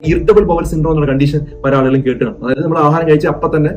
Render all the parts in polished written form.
Irritable bowel syndrome എന്നുള്ള condition പല ആളുകളും കേട്ടുകയാണ്. അതായത് നമ്മൾ ആഹാരം കഴിച്ച് അപ്പം തന്നെ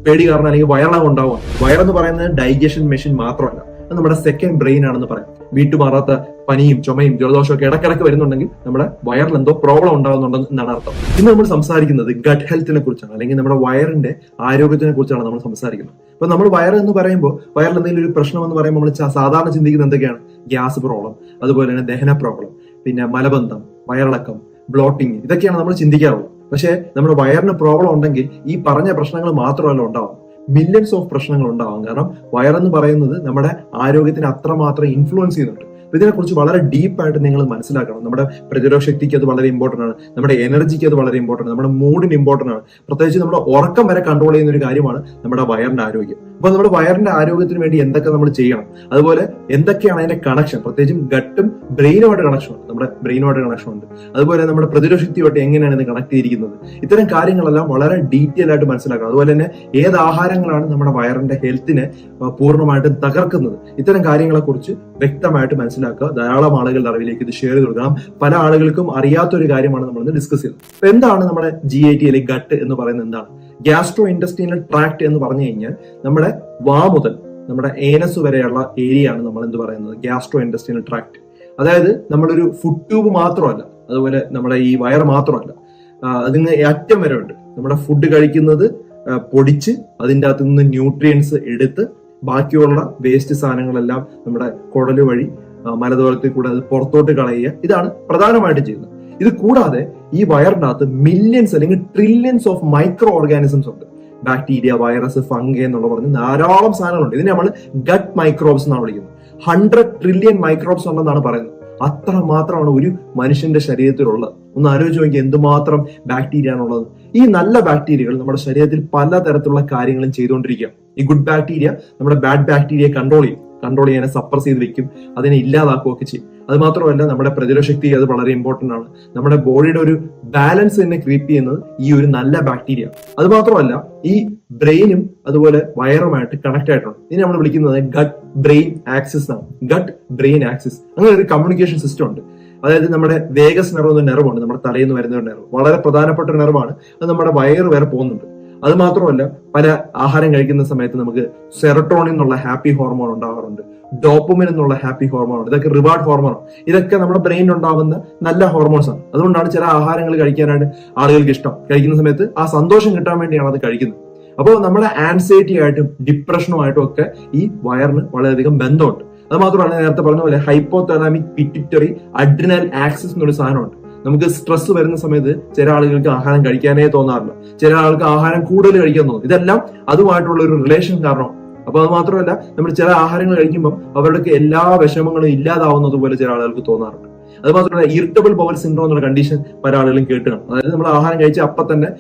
പേടി കാരണം അല്ലെങ്കിൽ വയറിളക്കം ഉണ്ടാവുക. വയറെന്ന് പറയുന്നത് ഡൈജഷൻ മെഷീൻ മാത്രമല്ല, അത് നമ്മുടെ സെക്കൻഡ് ബ്രെയിൻ ആണെന്ന് പറയാം. വീട്ടുമാറാത്ത പനിയും ചുമയും ജലദോഷവും ഒക്കെ ഇടക്കിടക്ക് വരുന്നുണ്ടെങ്കിൽ നമ്മുടെ വയറിൽ എന്തോ പ്രോബ്ലം ഉണ്ടാകുന്നുണ്ടെന്നാണ് അർത്ഥം. ഇന്ന് നമ്മൾ സംസാരിക്കുന്നത് ഗട്ട് ഹെൽത്തിനെ കുറിച്ചാണ്, അല്ലെങ്കിൽ നമ്മുടെ വയറിന്റെ ആരോഗ്യത്തിനെ കുറിച്ചാണ് നമ്മൾ സംസാരിക്കുന്നത്. അപ്പൊ നമ്മൾ വയർ എന്ന് പറയുമ്പോൾ വയറിൽ എന്തെങ്കിലും ഒരു പ്രശ്നം എന്ന് പറയുമ്പോൾ നമ്മൾ സാധാരണ ചിന്തിക്കുന്നത് എന്തൊക്കെയാണ്? ഗ്യാസ് പ്രോബ്ലം, അതുപോലെ തന്നെ ദഹന പ്രോബ്ലം, പിന്നെ മലബന്ധം, വയറിളക്കം, ബ്ലോട്ടിങ്, ഇതൊക്കെയാണ് നമ്മൾ ചിന്തിക്കാറുള്ളത്. പക്ഷേ നമ്മുടെ വയറിന് പ്രോബ്ലം ഉണ്ടെങ്കിൽ ഈ പറഞ്ഞ പ്രശ്നങ്ങൾ മാത്രമല്ല ഉണ്ടാവും, മില്യൺസ് ഓഫ് പ്രശ്നങ്ങൾ ഉണ്ടാവും. കാരണം വയറെന്ന് പറയുന്നത് നമ്മുടെ ആരോഗ്യത്തിന് അത്രമാത്രം ഇൻഫ്ലുവൻസ് ചെയ്യുന്നുണ്ട്. ഇതിനെക്കുറിച്ച് വളരെ ഡീപ്പായിട്ട് നിങ്ങൾ മനസ്സിലാക്കണം. നമ്മുടെ പ്രതിരോധ ശക്തിക്ക് അത് വളരെ ഇമ്പോർട്ടന്റ് ആണ്, നമ്മുടെ എനർജിക്ക് അത് വളരെ ഇമ്പോർട്ടന്റ് ആണ്, നമ്മുടെ മൂഡിന് ഇമ്പോർട്ടന്റ് ആണ്. പ്രത്യേകിച്ച് നമ്മുടെ ഉറക്കം വരെ കൺട്രോൾ ചെയ്യുന്ന ഒരു കാര്യമാണ് നമ്മുടെ വയറിന്റെ ആരോഗ്യം. അപ്പൊ നമ്മുടെ വയറിന്റെ ആരോഗ്യത്തിന് വേണ്ടി എന്തൊക്കെ നമ്മൾ ചെയ്യണം, അതുപോലെ എന്തൊക്കെയാണ് അതിന്റെ കണക്ഷൻ, പ്രത്യേകിച്ചും ഗട്ടും ബ്രെയിനുമായിട്ട് കണക്ഷൻ ഉണ്ട്, നമ്മുടെ ബ്രെയിനുമായിട്ട് കണക്ഷൻ ഉണ്ട്, അതുപോലെ നമ്മുടെ പ്രതിരോധ ശക്തിയുമായിട്ട് എങ്ങനെയാണ് ഇത് കണക്ട് ചെയ്തിരിക്കുന്നത്, ഇത്തരം കാര്യങ്ങളെല്ലാം വളരെ ഡീറ്റെയിൽ ആയിട്ട് മനസ്സിലാക്കണം. അതുപോലെ തന്നെ ഏത് ആഹാരങ്ങളാണ് നമ്മുടെ വയറിന്റെ ഹെൽത്തിനെ പൂർണ്ണമായിട്ടും തകർക്കുന്നത്, ഇത്തരം കാര്യങ്ങളെ കുറിച്ച് വ്യക്തമായിട്ട് മനസ്സിലാക്കുക. ധാരാളം ആളുകളുടെ അറിവിലേക്ക് ഇത് ഷെയർ ചെയ്ത് കൊടുക്കണം. പല ആളുകൾക്കും അറിയാത്തൊരു കാര്യമാണ് നമ്മൾ ഇന്ന് ഡിസ്കസ് ചെയ്തത്. അപ്പൊ എന്താണ് നമ്മുടെ GIT അല്ലെങ്കിൽ ഗട്ട് എന്ന് പറയുന്നത്? എന്താണ് ഗ്യാസ്ട്രോ ഇൻറ്റസ്റ്റിനൽ ട്രാക്ട് എന്ന് പറഞ്ഞു കഴിഞ്ഞാൽ നമ്മുടെ വാ മുതൽ നമ്മുടെ ഏനസ് വരെയുള്ള ഏരിയ ആണ് നമ്മൾ എന്ത് പറയുന്നത്? Gastro intestinal tract. അതായത് നമ്മളൊരു ഫുഡ് ട്യൂബ് മാത്രമല്ല, അതുപോലെ നമ്മുടെ ഈ വയർ മാത്രമല്ല, അതിന് അറ്റം വരെ ഉണ്ട്. നമ്മുടെ ഫുഡ് കഴിക്കുന്നത് പൊടിച്ച് അതിൻ്റെ അകത്ത് നിന്ന് ന്യൂട്രിയൻസ് എടുത്ത് ബാക്കിയുള്ള വേസ്റ്റ് സാധനങ്ങളെല്ലാം നമ്മുടെ കുടല് വഴി മലദ്വാരത്തിൽ കൂടെ അത് പുറത്തോട്ട് കളയുക, ഇതാണ് പ്രധാനമായിട്ടും ചെയ്യുന്നത്. ഇത് കൂടാതെ ഈ വയറിനകത്ത് മില്യൺസ് അല്ലെങ്കിൽ ട്രില്യൺസ് ഓഫ് മൈക്രോ ഓർഗാനിസംസ് ഉണ്ട്. ബാക്ടീരിയ, വൈറസ്, ഫംഗി എന്നുള്ള പറഞ്ഞ് ധാരാളം സാധനങ്ങളുണ്ട്. ഇതിനെ നമ്മൾ ഗട്ട് മൈക്രോബ്സ് എന്നാണ് വിളിക്കുന്നത്. 100 ട്രില്യൺ മൈക്രോബ്സ് ഉണ്ടെന്നാണ് പറയുന്നത്. അത്ര മാത്രമാണ് ഒരു മനുഷ്യന്റെ ശരീരത്തിലുള്ളത്. ഒന്ന് ആലോചിച്ച് നോക്കി എന്തുമാത്രം ബാക്ടീരിയ ആണുള്ളത്. ഈ നല്ല ബാക്ടീരിയകൾ നമ്മുടെ ശരീരത്തിൽ പലതരത്തിലുള്ള കാര്യങ്ങളും ചെയ്തുകൊണ്ടിരിക്കുക. ഈ ഗുഡ് ബാക്ടീരിയ നമ്മുടെ ബാഡ് ബാക്ടീരിയയെ കൺട്രോൾ ചെയ്യാൻ സപ്രസ് ചെയ്ത് വെക്കും, അതിനെ ഇല്ലാതാക്കുകയൊക്കെ ചെയ്യും. അത് മാത്രമല്ല നമ്മുടെ പ്രതിരോധ ശക്തി അത് വളരെ ഇമ്പോർട്ടന്റ് ആണ്. നമ്മുടെ ബോഡിയുടെ ഒരു ബാലൻസ് തന്നെ ക്രീപ്പ് ചെയ്യുന്നത് ഈ ഒരു നല്ല ബാക്ടീരിയ. അത് മാത്രമല്ല ഈ ബ്രെയിനും അതുപോലെ വയറുമായിട്ട് കണക്ട് ആയിട്ടുണ്ട്. ഇതിനെ നമ്മൾ വിളിക്കുന്നത് ഗട്ട് ബ്രെയിൻ ആക്സിസ് ആണ്. ഗട്ട് ബ്രെയിൻ ആക്സിസ്, അങ്ങനെ ഒരു കമ്മ്യൂണിക്കേഷൻ സിസ്റ്റം ഉണ്ട്. അതായത് നമ്മുടെ വേഗസ് നെർവ് എന്ന നെർവുണ്ട്, നമ്മുടെ തലയിൽ നിന്ന് വരുന്ന ഒരു നെർവ്, വളരെ പ്രധാനപ്പെട്ട ഒരു നെർവാണ്. അത് നമ്മുടെ വയറ് വരെ പോകുന്നുണ്ട്. അത് മാത്രമല്ല പല ആഹാരം കഴിക്കുന്ന സമയത്ത് നമുക്ക് സെറട്ടോണിൻ എന്നുള്ള ഹാപ്പി ഹോർമോൺ ഉണ്ടാകാറുണ്ട്, ഡോപ്പമിൻ എന്നുള്ള ഹാപ്പി ഹോർമോൺ ഉണ്ട്. ഇതൊക്കെ റിവാർഡ് ഹോർമോൺ. ഇതൊക്കെ നമ്മുടെ ബ്രെയിനിൽ ഉണ്ടാകുന്ന നല്ല ഹോർമോൺസ് ആണ്. അതുകൊണ്ടാണ് ചില ആഹാരങ്ങൾ കഴിക്കാനായിട്ട് ആളുകൾക്ക് ഇഷ്ടം. കഴിക്കുന്ന സമയത്ത് ആ സന്തോഷം കിട്ടാൻ വേണ്ടിയാണ് അത് കഴിക്കുന്നത്. അപ്പോൾ നമ്മുടെ ആൻസൈറ്റി ആയിട്ടും ഡിപ്രഷനുമായിട്ടും ഒക്കെ ഈ വയറിന് വളരെയധികം ബന്ധമുണ്ട്. അത് മാത്രമല്ല നേരത്തെ പറഞ്ഞ പോലെ ഹൈപ്പോതലാമിക് പിറ്റ്യൂട്ടറി അഡ്രിനൽ ആക്സിസ് എന്നൊരു സാധനമുണ്ട്. നമുക്ക് സ്ട്രെസ് വരുന്ന സമയത്ത് ചില ആളുകൾക്ക് ആഹാരം കഴിക്കാനേ തോന്നാറില്ല, ചില ആൾക്ക് ആഹാരം കൂടുതൽ കഴിക്കാൻ തോന്നും. ഇതെല്ലാം അതുമായിട്ടുള്ള ഒരു റിലേഷൻ കാരണമാണ്. അപ്പൊ അത് മാത്രമല്ല നമ്മൾ ചില ആഹാരങ്ങൾ കഴിക്കുമ്പോൾ അവരുടെ എല്ലാ വിഷമങ്ങളും ഇല്ലാതാവുന്നത് പോലെ ചില ആളുകൾക്ക് തോന്നാറുണ്ട്. അത് മാത്രമല്ല ഇറിറ്റബിൾ ബവൽ സിൻഡ്രോം എന്നുള്ള കണ്ടീഷൻ പല ആളുകളും കേട്ടുകയാണ്. അതായത് നമ്മൾ ആഹാരം കഴിച്ച് അപ്പം തന്നെ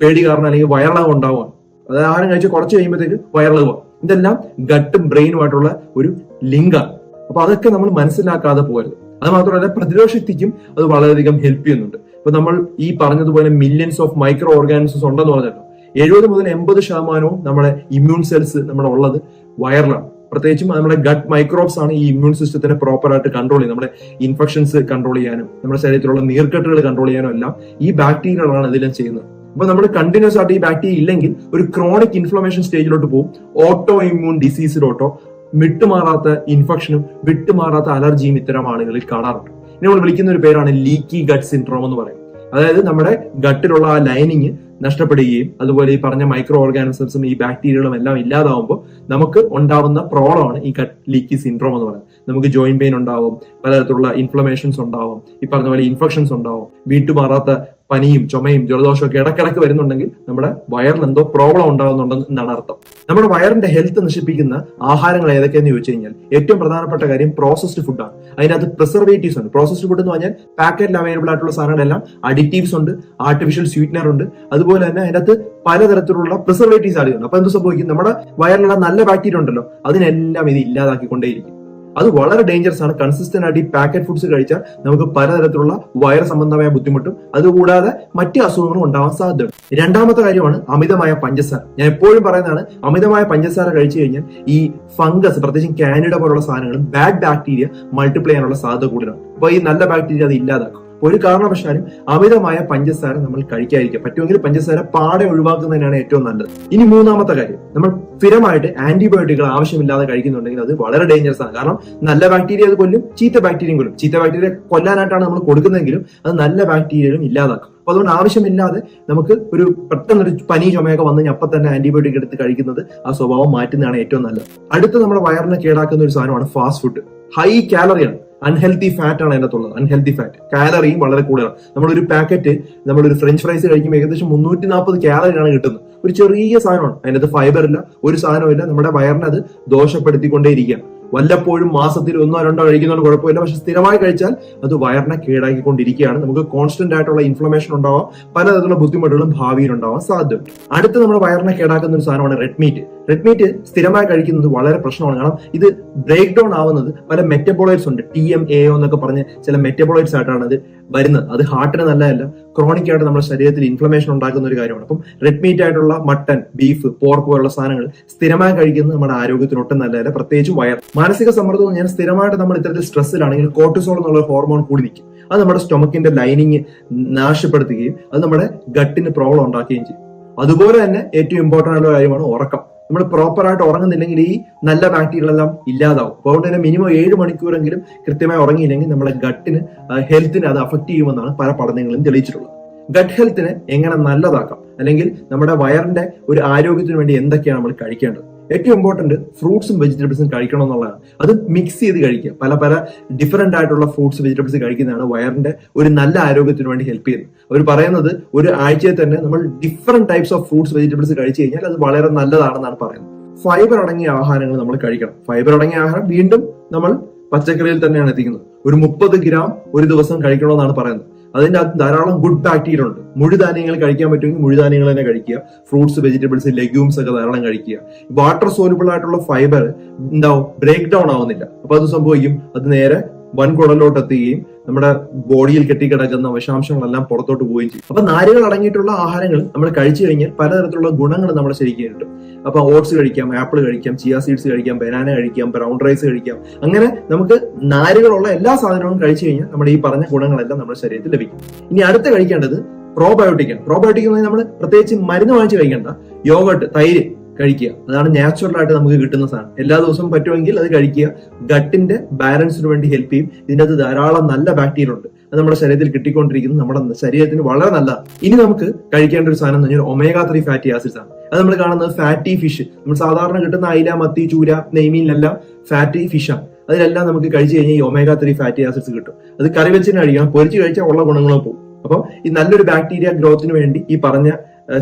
പേടി കാരണം അല്ലെങ്കിൽ വയറിളക്കം ഉണ്ടാവുകയാണ്. അതായത് ആഹാരം കഴിച്ച് കുറച്ച് കഴിയുമ്പോഴത്തേക്ക് വയറിളകുക. ഇതെല്ലാം ഗട്ടും ബ്രെയിനുമായിട്ടുള്ള ഒരു ലിങ്കാണ്. അപ്പൊ അതൊക്കെ നമ്മൾ മനസ്സിലാക്കാതെ പോകരുത്. അത് മാത്രമല്ല പ്രതിരോധ ശക്തിക്കും അത് വളരെയധികം ഹെൽപ്പ് ചെയ്യുന്നുണ്ട്. ഇപ്പൊ നമ്മൾ ഈ പറഞ്ഞതുപോലെ മില്യൺസ് ഓഫ് മൈക്രോ ഓർഗാനിസംസ് ഉണ്ടെന്ന് പറഞ്ഞല്ലോ. 70 മുതൽ 80% നമ്മുടെ ഇമ്മ്യൂൺ സെൽസ് നമ്മുടെ ഉള്ളത് വയറിലാണ്. പ്രത്യേകിച്ചും നമ്മുടെ ഗട്ട് മൈക്രോബ്സ് ആണ് ഈ ഇമ്മ്യൂൺ സിസ്റ്റത്തിനെ പ്രോപ്പർ ആയിട്ട് കൺട്രോൾ ചെയ്യുന്നത്. നമ്മുടെ ഇൻഫെക്ഷൻസ് കൺട്രോൾ ചെയ്യാനും നമ്മുടെ ശരീരത്തിലുള്ള നീർക്കെട്ടുകൾ കൺട്രോൾ ചെയ്യാനും എല്ലാം ഈ ബാക്ടീരിയകളാണ് ഇതെല്ലാം ചെയ്യുന്നത്. അപ്പൊ നമ്മൾ കണ്ടിന്യൂസ് ആയിട്ട് ഈ ബാക്ടീരിയ ഇല്ലെങ്കിൽ ഒരു ക്രോണിക് ഇൻഫ്ലമേഷൻ സ്റ്റേജിലോട്ട് പോകും, ഓട്ടോ ഇമ്മ്യൂൺ ഡിസീസിലോട്ടോ, വിട്ടുമാറാത്ത ഇൻഫെക്ഷനും വിട്ടുമാറാത്ത അലർജിയും ഇത്തരം ആളുകളിൽ കാണാറുണ്ട്. ഇനി നമ്മൾ വിളിക്കുന്ന ഒരു പേരാണ് ലീക്കി ഗട്ട് സിൻഡ്രോം എന്ന് പറയും. അതായത് നമ്മുടെ ഗട്ടിലുള്ള ആ ലൈനിങ് നഷ്ടപ്പെടുകയും അതുപോലെ ഈ പറഞ്ഞ മൈക്രോ ഓർഗാനിസംസും ഈ ബാക്ടീരിയകളും എല്ലാം ഇല്ലാതാവുമ്പോൾ നമുക്ക് ഉണ്ടാവുന്ന പ്രോബ്ലമാണ് ഈ ഗട്ട് ലീക്കി സിൻഡ്രോം എന്ന് പറയുന്നത്. നമുക്ക് ജോയിന്റ് പെയിൻ ഉണ്ടാവും, പലതരത്തിലുള്ള ഇൻഫ്ലമേഷൻസ് ഉണ്ടാവും, ഈ പറഞ്ഞ പോലെ ഇൻഫെക്ഷൻസ് ഉണ്ടാവും, വീട്ടുമാറാത്ത പനിയും ചുമയും ജലദോഷവും ഒക്കെ ഇടക്കിടക്ക് വരുന്നുണ്ടെങ്കിൽ നമ്മുടെ വയറിൽ എന്തോ പ്രോബ്ലം ഉണ്ടാകുന്നുണ്ടെന്നാണ് അർത്ഥം. നമ്മുടെ വയറിന്റെ ഹെൽത്ത് നശിപ്പിക്കുന്ന ആഹാരങ്ങൾ ഏതൊക്കെയെന്ന് ചോദിച്ചു കഴിഞ്ഞാൽ ഏറ്റവും പ്രധാനപ്പെട്ട കാര്യം പ്രോസസ്ഡ് ഫുഡാണ്. അതിനകത്ത് പ്രിസർവേറ്റീവ്സ് ഉണ്ട്. പ്രോസസ്ഡ് ഫുഡ് എന്ന് പറഞ്ഞാൽ പാക്കറ്റിൽ അവൈലബിൾ ആയിട്ടുള്ള സാധനങ്ങളെല്ലാം അഡിറ്റീവ്സ് ഉണ്ട്, ആർട്ടിഫിഷ്യൽ സ്വീറ്റ്നർ ഉണ്ട്, അതുപോലെ തന്നെ അതിനകത്ത് പലതരത്തിലുള്ള പ്രിസർവേറ്റീവ്സ് ആഡ് ചെയ്യുന്നുണ്ട്. അപ്പൊ എന്ത് സംഭവിക്കും? നമ്മുടെ വയറിലുള്ള നല്ല ബാക്ടീരിയ ഉണ്ടല്ലോ അതിനെല്ലാം ഇത് ഇല്ലാതാക്കിക്കൊണ്ടേയിരിക്കും. അത് വളരെ ഡേഞ്ചറസ് ആണ്. കൺസിസ്റ്റന്റ് ആയിട്ട് ഈ പാക്കറ്റ് ഫുഡ്സ് കഴിച്ചാൽ നമുക്ക് പലതരത്തിലുള്ള വയർ സംബന്ധമായ ബുദ്ധിമുട്ടും അതുകൂടാതെ മറ്റ് അസുഖങ്ങളും ഉണ്ടാവാൻ സാധ്യതയുണ്ട്. രണ്ടാമത്തെ കാര്യമാണ് അമിതമായ പഞ്ചസാര. ഞാൻ എപ്പോഴും പറയുന്നതാണ്, അമിതമായ പഞ്ചസാര കഴിച്ചു കഴിഞ്ഞാൽ ഈ ഫംഗസ്, പ്രത്യേകിച്ചും കാനിഡ പോലുള്ള സാധനങ്ങളും ബാഡ് ബാക്ടീരിയ മൾട്ടിപ്ലൈ ചെയ്യാനുള്ള സാധ്യത കൂടുതലാണ്. അപ്പൊ ഈ നല്ല ബാക്ടീരിയ അത് ഇല്ലാതാക്കും. ഒരു കാരണവശാലും അമിതമായ പഞ്ചസാര നമ്മൾ കഴിക്കാതിരിക്കുക. പറ്റുമെങ്കിൽ പഞ്ചസാര പാടെ ഒഴിവാക്കുന്നതിനാണ് ഏറ്റവും നല്ലത്. ഇനി മൂന്നാമത്തെ കാര്യം, നമ്മൾ സ്ഥിരമായിട്ട് ആന്റിബയോട്ടിക്കുകൾ ആവശ്യമില്ലാതെ കഴിക്കുന്നുണ്ടെങ്കിൽ അത് വളരെ ഡേഞ്ചറസ് ആണ്. കാരണം നല്ല ബാക്ടീരിയ അത് കൊല്ലും, ചീത്ത ബാക്ടീരിയയും കൊല്ലും. ചീത്ത ബാക്ടീരിയ കൊല്ലാനായിട്ടാണ് നമ്മൾ കൊടുക്കുന്നതെങ്കിലും അത് നല്ല ബാക്ടീരിയകളും ഇല്ലാതാക്കും. അപ്പൊ അതുകൊണ്ട് ആവശ്യമില്ലാതെ നമുക്ക് ഒരു പെട്ടെന്നൊരു പനി ചുമയൊക്കെ വന്നു കഴിഞ്ഞാൽ അപ്പൊ തന്നെ ആന്റിബയോട്ടിക് എടുത്ത് കഴിക്കുന്നത് ആ സ്വഭാവം മാറ്റുന്നതാണ് ഏറ്റവും നല്ലത്. അടുത്ത നമ്മുടെ വയറിനെ കേടാക്കുന്ന ഒരു സാധനമാണ് ഫാസ്റ്റ് ഫുഡ്. ഹൈ കാലറിയാണ്, അൺഹെൽത്തി ഫാറ്റ് ആണ് അതിനകത്തുള്ളത്. അൺഹെൽത്തി ഫാറ്റ്, കാലറിയും വളരെ കൂടുതലാണ്. നമ്മളൊരു പാക്കറ്റ് നമ്മളൊരു ഫ്രഞ്ച് ഫ്രൈസ് കഴിക്കുമ്പോൾ ഏകദേശം 340 കാലറിയാണ് കിട്ടുന്നത്. ഒരു ചെറിയ സാധനമാണ്, അതിനകത്ത് ഫൈബർ ഇല്ല, ഒരു സാധനവും ഇല്ല. നമ്മുടെ വയറിനെ അത് ദോഷപ്പെടുത്തിക്കൊണ്ടേയിരിക്കുക. വല്ലപ്പോഴും മാസത്തിൽ 1-2 കഴിക്കുന്നതുകൊണ്ട് കുഴപ്പമില്ല, പക്ഷെ സ്ഥിരമായി കഴിച്ചാൽ അത് വയറിനെ കേടാക്കിക്കൊണ്ടിരിക്കുകയാണ്. നമുക്ക് കോൺസ്റ്റന്റ് ആയിട്ടുള്ള ഇൻഫ്ലമേഷൻ ഉണ്ടാവാം, പലതരത്തിലുള്ള ബുദ്ധിമുട്ടുകളും ഭാവിയിൽ ഉണ്ടാവാൻ സാധ്യതയുണ്ട്. അടുത്ത നമ്മുടെ വയറിനെ കേടാക്കുന്ന ഒരു സാധനമാണ് റെഡ് മീറ്റ്. റെഡ് മീറ്റ് സ്ഥിരമായി കഴിക്കുന്നത് വളരെ പ്രശ്നമാണ്. കാരണം ഇത് ബ്രേക്ക് ഡൗൺ ആവുന്നത് പല മെറ്റബോളൈറ്റ്സ് ഉണ്ട്, TMAO എന്നൊക്കെ പറഞ്ഞ് ചില മെറ്റബോളൈറ്റ്സ് ആയിട്ടാണ് അത് വരുന്നത്. അത് ഹാർട്ടിന് നല്ലതല്ല, ക്രോണിക് ആയിട്ട് നമ്മുടെ ശരീരത്തിൽ ഇൻഫ്ലമേഷൻ ഉണ്ടാക്കുന്ന ഒരു കാര്യമാണ്. അപ്പം റെഡ് മീറ്റ് ആയിട്ടുള്ള മട്ടൺ, ബീഫ്, പോർക്ക് പോലുള്ള സാധനങ്ങൾ സ്ഥിരമായി കഴിക്കുന്നത് നമ്മുടെ ആരോഗ്യത്തിന് ഒട്ടും നല്ലതല്ല, പ്രത്യേകിച്ചും വയർ. മാനസിക സമ്മർദ്ദം ഞാൻ സ്ഥിരമായിട്ട് നമ്മൾ ഇത്തരത്തിൽ സ്ട്രെസ്സിലാണെങ്കിൽ കോർട്ടിസോൾ എന്നുള്ള ഹോർമോൺ കൂടി നിൽക്കും. അത് നമ്മുടെ സ്റ്റൊമക്കിന്റെ ലൈനിങ് നാശപ്പെടുത്തുകയും അത് നമ്മുടെ ഗട്ടിന് പ്രോബ്ലം ഉണ്ടാക്കുകയും ചെയ്യും. അതുപോലെ തന്നെ ഏറ്റവും ഇമ്പോർട്ടന്റ് ആയിട്ടുള്ള കാര്യമാണ് ഉറക്കം. നമ്മൾ പ്രോപ്പർ ആയിട്ട് ഉറങ്ങുന്നില്ലെങ്കിൽ ഈ നല്ല ബാക്ടീരിയകളെല്ലാം ഇല്ലാതാവും. അതുകൊണ്ട് തന്നെ മിനിമം 7 മണിക്കൂറെങ്കിലും കൃത്യമായി ഉറങ്ങിയില്ലെങ്കിൽ നമ്മുടെ ഗട്ടിന് ഹെൽത്തിനെ അത് അഫക്ട് ചെയ്യുമെന്നാണ് പല പഠനങ്ങളും തെളിയിച്ചിട്ടുള്ളത്. ഗട്ട് ഹെൽത്തിനെ എങ്ങനെ നല്ലതാക്കാം, അല്ലെങ്കിൽ നമ്മുടെ വയറിന്റെ ഒരു ആരോഗ്യത്തിന് വേണ്ടി എന്തൊക്കെയാണ് നമ്മൾ കഴിക്കേണ്ടത്? ഏറ്റവും ഇമ്പോർട്ടന്റ് ഫ്രൂട്ട്സും വെജിറ്റബിൾസും കഴിക്കണം എന്നുള്ളതാണ്. അത് മിക്സ് ചെയ്ത് കഴിക്കുക. പല ഡിഫറെന്റ് ആയിട്ടുള്ള ഫ്രൂട്ട്സ് വെജിറ്റബിൾസ് കഴിക്കുന്നതാണ് വയറിന്റെ ഒരു നല്ല ആരോഗ്യത്തിന് വേണ്ടി ഹെൽപ്പ് ചെയ്യുന്നത്. അവർ പറയുന്നത് ഒരു ആഴ്ചയിൽ തന്നെ നമ്മൾ different types of fruits vegetables കഴിച്ചു കഴിഞ്ഞാൽ അത് വളരെ നല്ലതാണെന്നാണ് പറയുന്നത്. ഫൈബർ അടങ്ങിയ ആഹാരങ്ങൾ നമ്മൾ കഴിക്കണം. ഫൈബർ അടങ്ങിയ ആഹാരം വീണ്ടും നമ്മൾ പച്ചക്കറിയിൽ തന്നെയാണ് എത്തിക്കുന്നത്. ഒരു 30 ഗ്രാം ഒരു ദിവസം കഴിക്കണമെന്നാണ് പറയുന്നത്. അതിന്റെ അകത്ത് ധാരാളം ഗുഡ് ബാക്ടീരിയ ഉണ്ട്. മുഴുധാന്യങ്ങൾ കഴിക്കാൻ പറ്റുമെങ്കിൽ മുഴുധാന്യങ്ങൾ തന്നെ കഴിക്കുക. ഫ്രൂട്ട്സ്, വെജിറ്റബിൾസ്, ലെഗ്യൂംസ് ഒക്കെ ധാരാളം കഴിക്കുക. വാട്ടർ സോലുബിൾ ആയിട്ടുള്ള ഫൈബർ എന്താവും, ബ്രേക്ക് ഡൗൺ ആവുന്നില്ല. അപ്പൊ അത് സംഭവിക്കും, അത് നേരെ വൻകുടലോട്ട് എത്തുകയും നമ്മുടെ ബോഡിയിൽ കെട്ടിക്കിടക്കുന്ന വിഷാംശങ്ങളെല്ലാം പുറത്തോട്ട് പോവുകയും ചെയ്യും. അപ്പൊ നാരുകൾ അടങ്ങിയിട്ടുള്ള ആഹാരങ്ങൾ നമ്മൾ കഴിച്ചു കഴിഞ്ഞാൽ പലതരത്തിലുള്ള ഗുണങ്ങൾ നമ്മുടെ ശരീരത്തിൽ കിട്ടും. അപ്പൊ ഓട്സ് കഴിക്കാം, ആപ്പിൾ കഴിക്കാം, ചിയ സീഡ്സ് കഴിക്കാം, ബനാന കഴിക്കാം, ബ്രൗൺ റൈസ് കഴിക്കാം. അങ്ങനെ നമുക്ക് നാരുകളുള്ള എല്ലാ സാധനങ്ങളും കഴിച്ചു കഴിഞ്ഞാൽ നമ്മുടെ ഈ പറഞ്ഞ ഗുണങ്ങളെല്ലാം നമ്മുടെ ശരീരത്തിൽ ലഭിക്കും. ഇനി അടുത്ത് കഴിക്കേണ്ടത് പ്രോബയോട്ടിക് ആണ്. പ്രോബയോട്ടിക് എന്ന് പറഞ്ഞാൽ നമ്മൾ പ്രത്യേകിച്ച് മരുന്ന് വാങ്ങിച്ച് കഴിക്കേണ്ട. യോഗട്ട്, തൈര് കഴിക്കുക. അതാണ് നാച്ചുറൽ ആയിട്ട് നമുക്ക് കിട്ടുന്ന സാധനം. എല്ലാ ദിവസവും പറ്റുമെങ്കിൽ അത് കഴിക്കുക. ഗട്ടിന്റെ ബാലൻസിന് വേണ്ടി ഹെൽപ്പ് ചെയ്യും. ഇതിന്റെ അകത്ത് ധാരാളം നല്ല ബാക്ടീരിയ ഉണ്ട്. അത് നമ്മുടെ ശരീരത്തിൽ കിട്ടിക്കൊണ്ടിരിക്കുന്നത് നമ്മുടെ ശരീരത്തിന് വളരെ നല്ലതാണ്. ഇനി നമുക്ക് കഴിക്കേണ്ട ഒരു സാധനം എന്ന് പറഞ്ഞാൽ omega-3 ഫാറ്റി ആസിഡ്സ് ആണ്. അത് നമ്മൾ കാണുന്നത് ഫാറ്റി ഫിഷ്. നമ്മൾ സാധാരണ കിട്ടുന്ന അയില, മത്തി, ചൂര, നെയ്മീനിലെല്ലാം ഫാറ്റി ഫിഷാണ്. അതിലെല്ലാം നമുക്ക് കഴിച്ചു കഴിഞ്ഞാൽ ഈ omega-3 ഫാറ്റി ആസിഡ്സ് കിട്ടും. അത് കറി വെച്ചിന് കഴിക്കണം, പൊരിച്ച് കഴിച്ചാൽ ഉള്ള ഗുണങ്ങളും പോകും. അപ്പം ഈ നല്ലൊരു ബാക്ടീരിയ ഗ്രോത്തിന് വേണ്ടി ഈ പറഞ്ഞ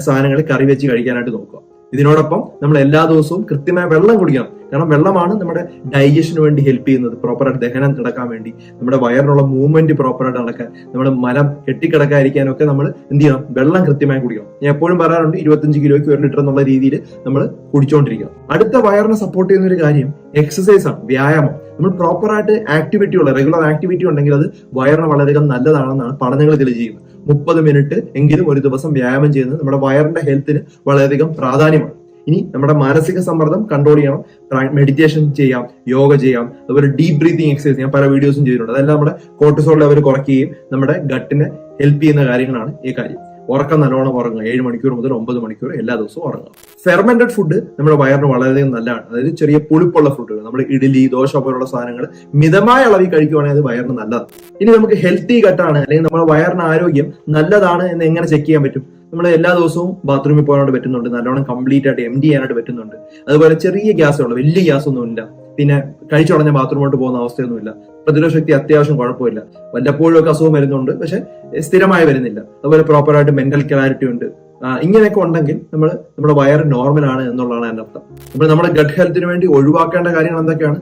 സാധനങ്ങൾ കറി വെച്ച് കഴിക്കാനായിട്ട് നോക്കുക. ഇതിനോടൊപ്പം നമ്മൾ എല്ലാ ദിവസവും കൃത്യമായ വെള്ളം കുടിക്കണം. കാരണം വെള്ളമാണ് നമ്മുടെ ഡൈജഷന് വേണ്ടി ഹെൽപ്പ് ചെയ്യുന്നത്. പ്രോപ്പറായിട്ട് ദഹനം നടക്കാൻ വേണ്ടി, നമ്മുടെ വയറിനുള്ള മൂവ്മെന്റ് പ്രോപ്പറായിട്ട് നടക്കാൻ, നമ്മുടെ മലം കെട്ടിക്കിടക്കാതിരിക്കാനൊക്കെ നമ്മൾ എന്ത് ചെയ്യണം, വെള്ളം കൃത്യമായി കുടിക്കണം. ഞാൻ എപ്പോഴും പറയാറുണ്ട് 25 കിലോയ്ക്ക് 1 ലിറ്റർ എന്നുള്ള രീതിയിൽ നമ്മൾ കുടിച്ചുകൊണ്ടിരിക്കണം. അടുത്ത വയറിനെ സപ്പോർട്ട് ചെയ്യുന്ന ഒരു കാര്യം എക്സസൈസ് ആണ്, വ്യായാമം. നമ്മൾ പ്രോപ്പറായിട്ട് ആക്ടിവിറ്റി ഉള്ള റെഗുലർ ആക്ടിവിറ്റി ഉണ്ടെങ്കിൽ അത് വയറിന് വളരെയധികം നല്ലതാണെന്നാണ് പഠനങ്ങൾ തെളിയിച്ചിരിക്കുന്നത്. 30 മിനിറ്റ് എങ്കിലും ഒരു ദിവസം വ്യായാമം ചെയ്യുന്നത് നമ്മുടെ വയറിന്റെ ഹെൽത്തിന് വളരെയധികം പ്രാധാന്യമാണ്. ഇനി നമ്മുടെ മാനസിക സമ്മർദ്ദം കൺട്രോൾ ചെയ്യണം. മെഡിറ്റേഷൻ ചെയ്യാം, യോഗ ചെയ്യാം, അതുപോലെ ഡീപ് ബ്രീതിങ് എക്സസൈസ് ഞാൻ പല വീഡിയോസും ചെയ്തിട്ടുണ്ട്. അതെല്ലാം നമ്മുടെ കോർട്ടിസോൾ ലെവൽ കുറയ്ക്കുകയും നമ്മുടെ ഗട്ടിനെ ഹെൽപ്പ് ചെയ്യുന്ന കാര്യങ്ങളാണ് ഈ കാര്യം. ഉറക്കം നല്ലോണം ഉറങ്ങുക, 7 മണിക്കൂർ മുതൽ 9 മണിക്കൂർ എല്ലാ ദിവസവും ഉറങ്ങുക. ഫെർമെന്റഡ് ഫുഡ് നമ്മുടെ വയറിന് വളരെയധികം നല്ലതാണ്. അതായത് ചെറിയ പുളിപ്പുള്ള ഫുഡുകൾ, നമ്മുടെ ഇഡ്ഡലി, ദോശ പോലുള്ള സാധനങ്ങൾ മിതമായ അളവിൽ കഴിക്കുകയാണെങ്കിൽ അത് വയറിന് നല്ലതാണ്. ഇനി നമുക്ക് ഹെൽത്തി ഗട്ടാണ്, അല്ലെങ്കിൽ നമ്മുടെ വയറിന് ആരോഗ്യം നല്ലതാണ് എന്ന് എങ്ങനെ ചെക്ക് ചെയ്യാൻ പറ്റും? നമ്മൾ എല്ലാ ദിവസവും ബാത്റൂമിൽ പോകാനായിട്ട് പറ്റുന്നുണ്ട്, നല്ലോണം കംപ്ലീറ്റ് ആയിട്ട് empty ചെയ്യാനായിട്ട് പറ്റുന്നുണ്ട്. അതുപോലെ ചെറിയ ഗ്യാസുള്ള, വലിയ ഗ്യാസ് ഒന്നും ഇല്ല, പിന്നെ കഴിച്ചുടഞ്ഞ ബാത്റൂമിലോട്ട് പോകുന്ന അവസ്ഥയൊന്നുമില്ല. പ്രതിരോധ ശക്തി അത്യാവശ്യം കുഴപ്പമില്ല. വല്ലപ്പോഴും ഒക്കെ അസുഖം വരുന്നുണ്ട്, പക്ഷെ സ്ഥിരമായി വരുന്നില്ല. അതുപോലെ പ്രോപ്പറായിട്ട് മെന്റൽ ക്ലാരിറ്റി ഉണ്ട്. ഇങ്ങനെയൊക്കെ ഉണ്ടെങ്കിൽ നമ്മുടെ വയറ് നോർമൽ ആണ് എന്നുള്ളതാണ് അതിന്റെ അർത്ഥം. അപ്പോൾ നമ്മുടെ ഗട്ട് ഹെൽത്തിന് വേണ്ടി ഒഴിവാക്കേണ്ട കാര്യങ്ങൾ എന്തൊക്കെയാണ്?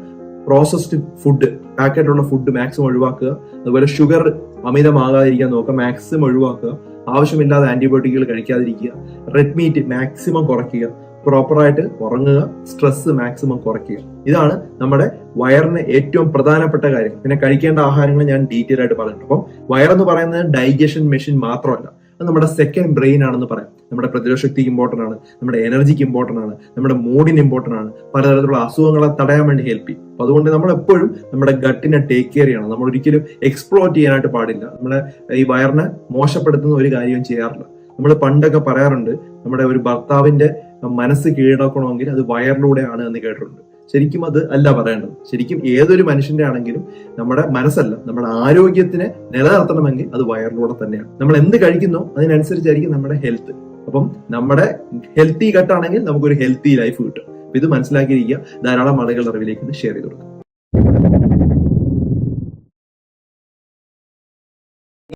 പ്രോസസ്ഡ് ഫുഡ്, പാക്കറ്റുള്ള ഫുഡ് മാക്സിമം ഒഴിവാക്കുക. അതുപോലെ ഷുഗർ അമിതമാകാതിരിക്കാൻ നോക്കുക, മാക്സിമം ഒഴിവാക്കുക. ആവശ്യമില്ലാതെ ആന്റിബയോട്ടിക്കുകൾ കഴിക്കാതിരിക്കുക. റെഡ് മീറ്റ് മാക്സിമം കുറയ്ക്കുക. പ്രോപ്പറായിട്ട് ഉറങ്ങുക, സ്ട്രെസ് മാക്സിമം കുറയ്ക്കുക. ഇതാണ് നമ്മുടെ വയറിന് ഏറ്റവും പ്രധാനപ്പെട്ട കാര്യം. പിന്നെ കഴിക്കേണ്ട ആഹാരങ്ങൾ ഞാൻ ഡീറ്റെയിൽ ആയിട്ട് പറഞ്ഞിട്ടുണ്ട്. അപ്പം വയറെന്ന് പറയുന്നത് ഡൈജഷൻ മെഷീൻ മാത്രമല്ല, അത് നമ്മുടെ സെക്കൻഡ് ബ്രെയിൻ ആണെന്ന് പറയാം. നമ്മുടെ പ്രതിരോധ ശക്തിക്ക് ഇമ്പോർട്ടന്റ് ആണ്, നമ്മുടെ എനർജിക്ക് ഇമ്പോർട്ടന്റ് ആണ്, നമ്മുടെ മൂഡിന് ഇമ്പോർട്ടന്റ് ആണ്, പലതരത്തിലുള്ള അസുഖങ്ങളെ തടയാൻ വേണ്ടി ഹെൽപ്പ് ചെയ്യും. അപ്പൊ അതുകൊണ്ട് നമ്മൾ എപ്പോഴും നമ്മുടെ ഗട്ടിനെ ടേക്ക് കെയർ ചെയ്യണം. നമ്മൾ ഒരിക്കലും എക്സ്പ്ലോയിറ്റ് ചെയ്യാനായിട്ട് പാടില്ല. നമ്മളെ ഈ വയറിനെ മോശപ്പെടുത്തുന്ന ഒരു കാര്യവും ചെയ്യാറില്ല. നമ്മൾ പണ്ടൊക്കെ പറയാറുണ്ട്, നമ്മുടെ ഒരു ഭർത്താവിന്റെ മനസ്സ് കീഴടക്കണമെങ്കിൽ അത് വയറിലൂടെയാണ് എന്ന് കേട്ടിട്ടുണ്ട്. ശരിക്കും അത് അല്ല പറയേണ്ടത്. ശരിക്കും ഏതൊരു മനുഷ്യന്റെ ആണെങ്കിലും നമ്മുടെ മനസ്സല്ല, നമ്മുടെ ആരോഗ്യത്തിനെ നിലനിർത്തണമെങ്കിൽ അത് വയറിലൂടെ തന്നെയാണ്. നമ്മൾ എന്ത് കഴിക്കുന്നോ അതിനനുസരിച്ചായിരിക്കും നമ്മുടെ ഹെൽത്ത്. അപ്പം നമ്മുടെ ഹെൽത്തി ഗട്ടാണെങ്കിൽ നമുക്കൊരു ഹെൽത്തി ലൈഫ് കിട്ടും. ഇത് മനസ്സിലാക്കിയിരിക്കുക. ധാരാളം ആളുകളുടെ അറിവിലേക്ക് ഷെയർ ചെയ്ത് കൊടുക്കുക.